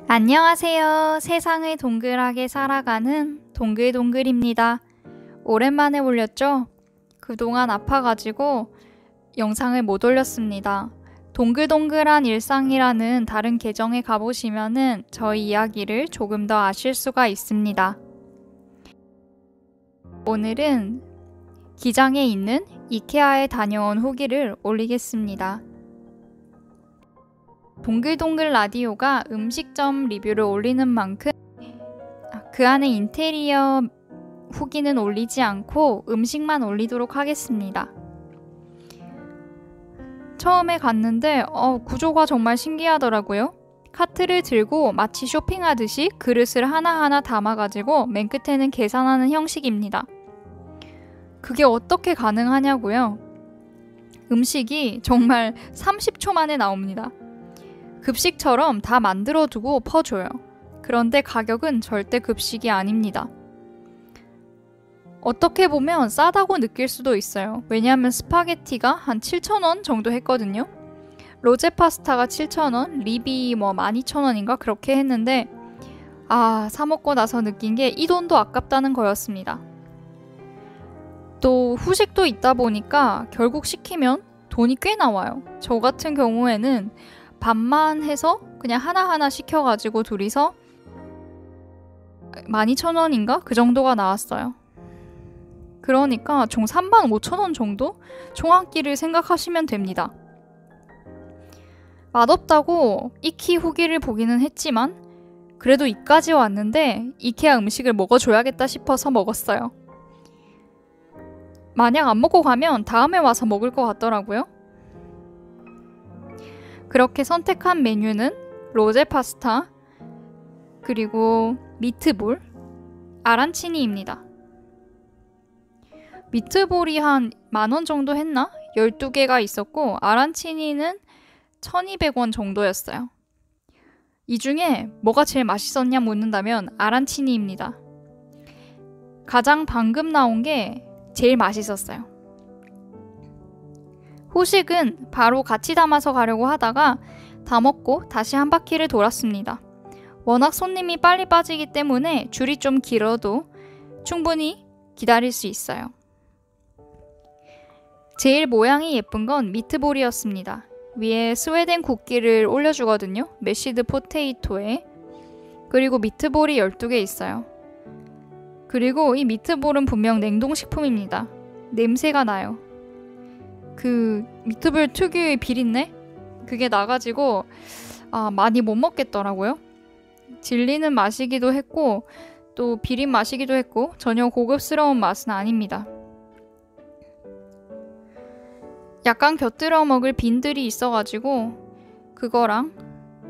안녕하세요. 세상을 동글하게 살아가는 동글동글입니다. 오랜만에 올렸죠? 그동안 아파가지고 영상을 못 올렸습니다. 동글동글한 일상이라는 다른 계정에 가보시면은 저희 이야기를 조금 더 아실 수가 있습니다. 오늘은 기장에 있는 이케아에 다녀온 후기를 올리겠습니다. 동글동글 라디오가 음식점 리뷰를 올리는 만큼 그 안에 인테리어 후기는 올리지 않고 음식만 올리도록 하겠습니다. 처음에 갔는데 구조가 정말 신기하더라고요. 카트를 들고 마치 쇼핑하듯이 그릇을 하나하나 담아가지고 맨 끝에는 계산하는 형식입니다. 그게 어떻게 가능하냐고요? 음식이 정말 30초 만에 나옵니다. 급식처럼 다 만들어두고 퍼줘요. 그런데 가격은 절대 급식이 아닙니다. 어떻게 보면 싸다고 느낄 수도 있어요. 왜냐하면 스파게티가 한 7,000원 정도 했거든요. 로제 파스타가 7,000원, 립이 12,000원인가 그렇게 했는데 사 먹고 나서 느낀 게 이 돈도 아깝다는 거였습니다. 또 후식도 있다 보니까 결국 시키면 돈이 꽤 나와요. 저 같은 경우에는 반만 해서 그냥 하나하나 시켜가지고 둘이서 12,000원인가? 그 정도가 나왔어요. 그러니까 총 35,000원 정도? 총 한 끼를 생각하시면 됩니다. 맛없다고 익히 후기를 보기는 했지만 그래도 이까지 왔는데 이케아 음식을 먹어줘야겠다 싶어서 먹었어요. 만약 안 먹고 가면 다음에 와서 먹을 것 같더라고요. 그렇게 선택한 메뉴는 로제 파스타, 그리고 미트볼, 아란치니입니다. 미트볼이 한 10,000원 정도 했나? 12개가 있었고 아란치니는 1,200원 정도였어요. 이 중에 뭐가 제일 맛있었냐 묻는다면 아란치니입니다. 가장 방금 나온 게 제일 맛있었어요. 후식은 바로 같이 담아서 가려고 하다가 다 먹고 다시 한 바퀴를 돌았습니다. 워낙 손님이 빨리 빠지기 때문에 줄이 좀 길어도 충분히 기다릴 수 있어요. 제일 모양이 예쁜 건 미트볼이었습니다. 위에 스웨덴 국기를 올려주거든요. 메시드 포테이토에. 그리고 미트볼이 12개 있어요. 그리고 이 미트볼은 분명 냉동식품입니다. 냄새가 나요. 그 미트볼 특유의 비린내? 그게 나가지고 많이 못 먹겠더라고요. 질리는 맛이기도 했고 또 비린 맛이기도 했고 전혀 고급스러운 맛은 아닙니다. 약간 곁들여 먹을 빈들이 있어가지고 그거랑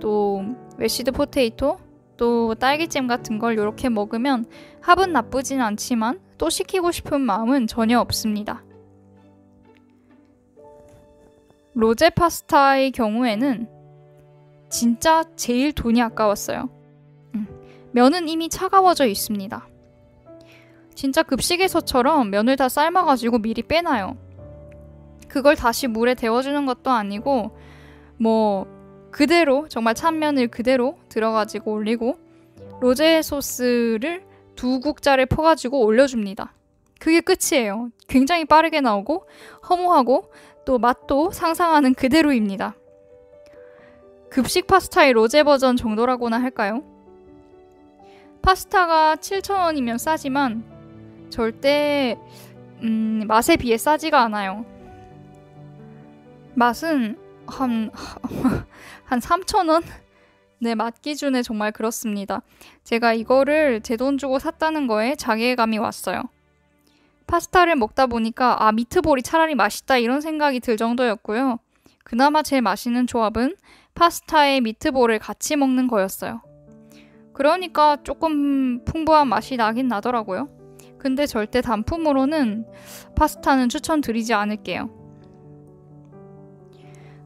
또 메시드 포테이토 또 딸기잼 같은 걸 이렇게 먹으면 합은 나쁘진 않지만 또 시키고 싶은 마음은 전혀 없습니다. 로제 파스타의 경우에는 진짜 제일 돈이 아까웠어요. 면은 이미 차가워져 있습니다. 진짜 급식에서처럼 면을 다 삶아가지고 미리 빼놔요. 그걸 다시 물에 데워주는 것도 아니고 그대로 정말 찬면을 그대로 들어가지고 올리고 로제 소스를 2국자를 퍼가지고 올려줍니다. 그게 끝이에요. 굉장히 빠르게 나오고 허무하고 또 맛도 상상하는 그대로입니다. 급식 파스타의 로제 버전 정도라고나 할까요? 파스타가 7,000원이면 싸지만 절대 맛에 비해 싸지가 않아요. 맛은 한 3,000원? 네, 맛 기준에 정말 그렇습니다. 제가 이거를 제 돈 주고 샀다는 거에 자괴감이 왔어요. 파스타를 먹다 보니까 미트볼이 차라리 맛있다 이런 생각이 들 정도였고요. 그나마 제일 맛있는 조합은 파스타에 미트볼을 같이 먹는 거였어요. 그러니까 조금 풍부한 맛이 나긴 나더라고요. 근데 절대 단품으로는 파스타는 추천드리지 않을게요.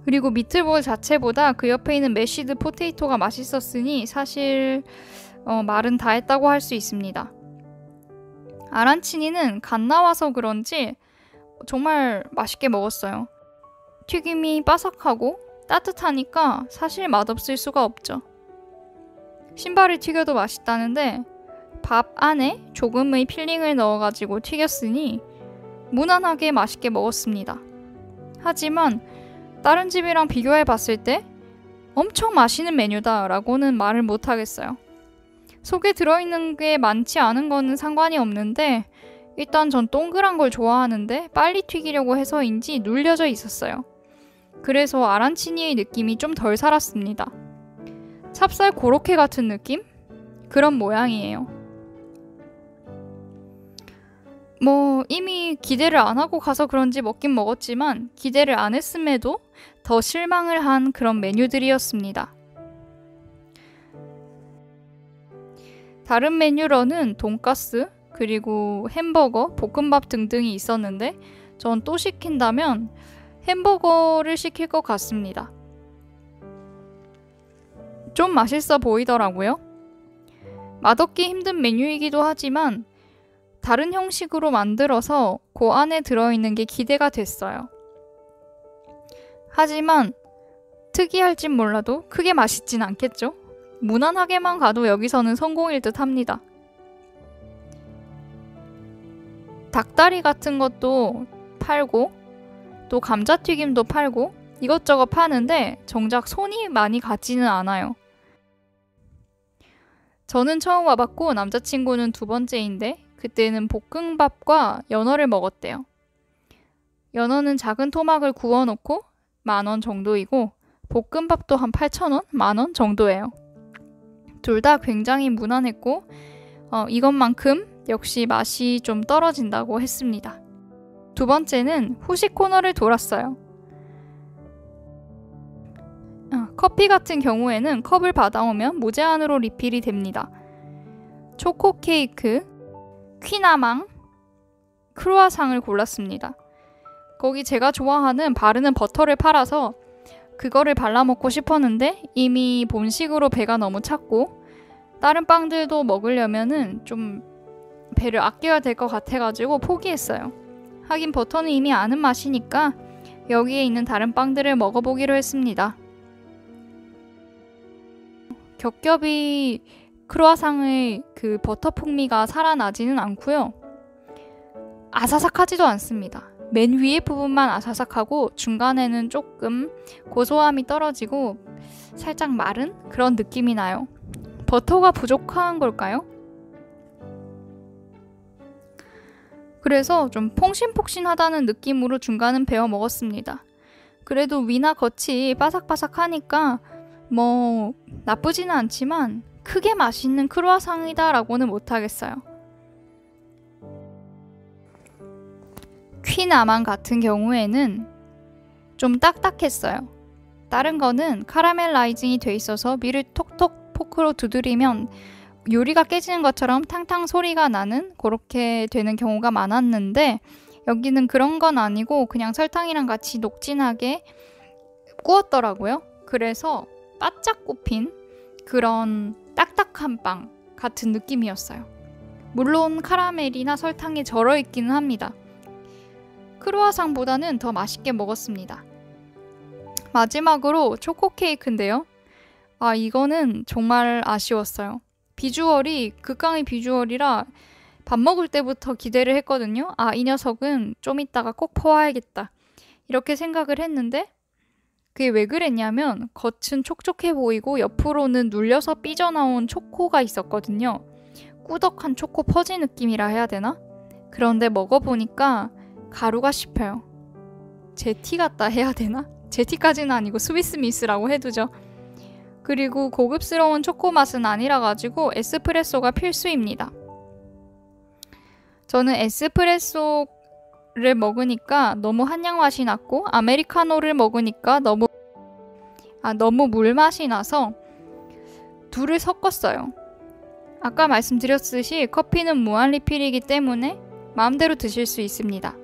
그리고 미트볼 자체보다 그 옆에 있는 메시드 포테이토가 맛있었으니 사실 말은 다 했다고 할 수 있습니다. 아란치니는 갓 나와서 그런지 정말 맛있게 먹었어요. 튀김이 바삭하고 따뜻하니까 사실 맛없을 수가 없죠. 신발을 튀겨도 맛있다는데 밥 안에 조금의 필링을 넣어가지고 튀겼으니 무난하게 맛있게 먹었습니다. 하지만 다른 집이랑 비교해봤을 때 엄청 맛있는 메뉴다 라고는 말을 못하겠어요. 속에 들어있는 게 많지 않은 거는 상관이 없는데 일단 전 동그란 걸 좋아하는데 빨리 튀기려고 해서인지 눌려져 있었어요. 그래서 아란치니의 느낌이 좀 덜 살았습니다. 찹쌀 고로케 같은 느낌? 그런 모양이에요. 이미 기대를 안 하고 가서 그런지 먹긴 먹었지만 기대를 안 했음에도 더 실망을 한 그런 메뉴들이었습니다. 다른 메뉴로는 돈가스, 그리고 햄버거, 볶음밥 등등이 있었는데 전 또 시킨다면 햄버거를 시킬 것 같습니다. 좀 맛있어 보이더라고요. 맛없기 힘든 메뉴이기도 하지만 다른 형식으로 만들어서 그 안에 들어있는 게 기대가 됐어요. 하지만 특이할진 몰라도 크게 맛있진 않겠죠? 무난하게만 가도 여기서는 성공일 듯 합니다. 닭다리 같은 것도 팔고 또 감자튀김도 팔고 이것저것 파는데 정작 손이 많이 가지는 않아요. 저는 처음 와봤고 남자친구는 두 번째인데 그때는 볶음밥과 연어를 먹었대요. 연어는 작은 토막을 구워놓고 10,000원 정도이고 볶음밥도 한 8,000원? 10,000원 정도예요. 둘 다 굉장히 무난했고 이것만큼 역시 맛이 좀 떨어진다고 했습니다. 두 번째는 후식 코너를 돌았어요. 커피 같은 경우에는 컵을 받아오면 무제한으로 리필이 됩니다. 초코 케이크, 퀴나망, 크루아상을 골랐습니다. 거기 제가 좋아하는 바르는 버터를 팔아서 그거를 발라먹고 싶었는데 이미 본식으로 배가 너무 찼고 다른 빵들도 먹으려면은 좀 배를 아껴야 될 것 같아가지고 포기했어요. 하긴 버터는 이미 아는 맛이니까 여기에 있는 다른 빵들을 먹어보기로 했습니다. 겹겹이 크루아상의 그 버터 풍미가 살아나지는 않고요. 아사삭하지도 않습니다. 맨 위에 부분만 아사삭하고 중간에는 조금 고소함이 떨어지고 살짝 마른 그런 느낌이 나요. 버터가 부족한 걸까요? 그래서 좀 폭신폭신하다는 느낌으로 중간은 베어 먹었습니다. 그래도 위나 겉이 바삭바삭하니까 나쁘지는 않지만 크게 맛있는 크루아상이다 라고는 못하겠어요. 퀴나망 같은 경우에는 좀 딱딱했어요. 다른 거는 카라멜라이징이 돼 있어서 위를 톡톡 포크로 두드리면 요리가 깨지는 것처럼 탕탕 소리가 나는 그렇게 되는 경우가 많았는데 여기는 그런 건 아니고 그냥 설탕이랑 같이 녹진하게 구웠더라고요. 그래서 바짝 굽힌 그런 딱딱한 빵 같은 느낌이었어요. 물론 카라멜이나 설탕에 절어있기는 합니다. 크루아상보다는 더 맛있게 먹었습니다. 마지막으로 초코 케이크인데요. 이거는 정말 아쉬웠어요. 비주얼이 극강의 비주얼이라 밥 먹을 때부터 기대를 했거든요. 이 녀석은 좀 이따가 꼭 퍼와야겠다. 이렇게 생각을 했는데 그게 왜 그랬냐면 겉은 촉촉해 보이고 옆으로는 눌려서 삐져나온 초코가 있었거든요. 꾸덕한 초코 퍼지 느낌이라 해야 되나? 그런데 먹어보니까 가루가 씹혀요. 제티 같다 해야 되나? 제티까지는 아니고 스위스 미스라고 해두죠. 그리고 고급스러운 초코 맛은 아니라 가지고 에스프레소가 필수입니다. 저는 에스프레소를 먹으니까 너무 한약 맛이 났고 아메리카노를 먹으니까 너무 물맛이 나서 둘을 섞었어요. 아까 말씀드렸듯이 커피는 무한 리필이기 때문에 마음대로 드실 수 있습니다.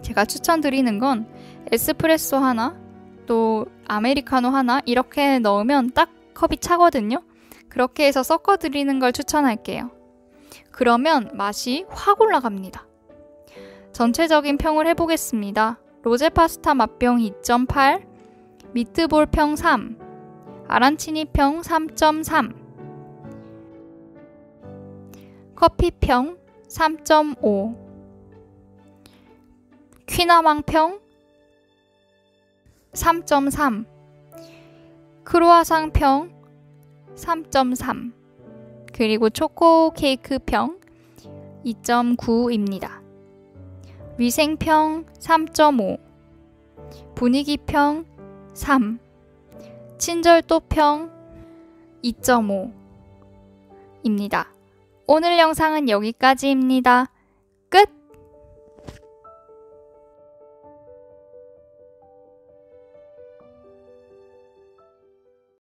제가 추천드리는 건 에스프레소 하나, 또 아메리카노 하나 이렇게 넣으면 딱 컵이 차거든요. 그렇게 해서 섞어드리는 걸 추천할게요. 그러면 맛이 확 올라갑니다. 전체적인 평을 해보겠습니다. 로제 파스타 맛평 2.8, 미트볼 평 3, 아란치니 평 3.3, 커피평 3.5, 퀴나망평 3.3, 크루아상평 3.3, 그리고 초코 케이크평 2.9입니다. 위생평 3.5, 분위기평 3, 친절도평 2.5입니다. 오늘 영상은 여기까지입니다.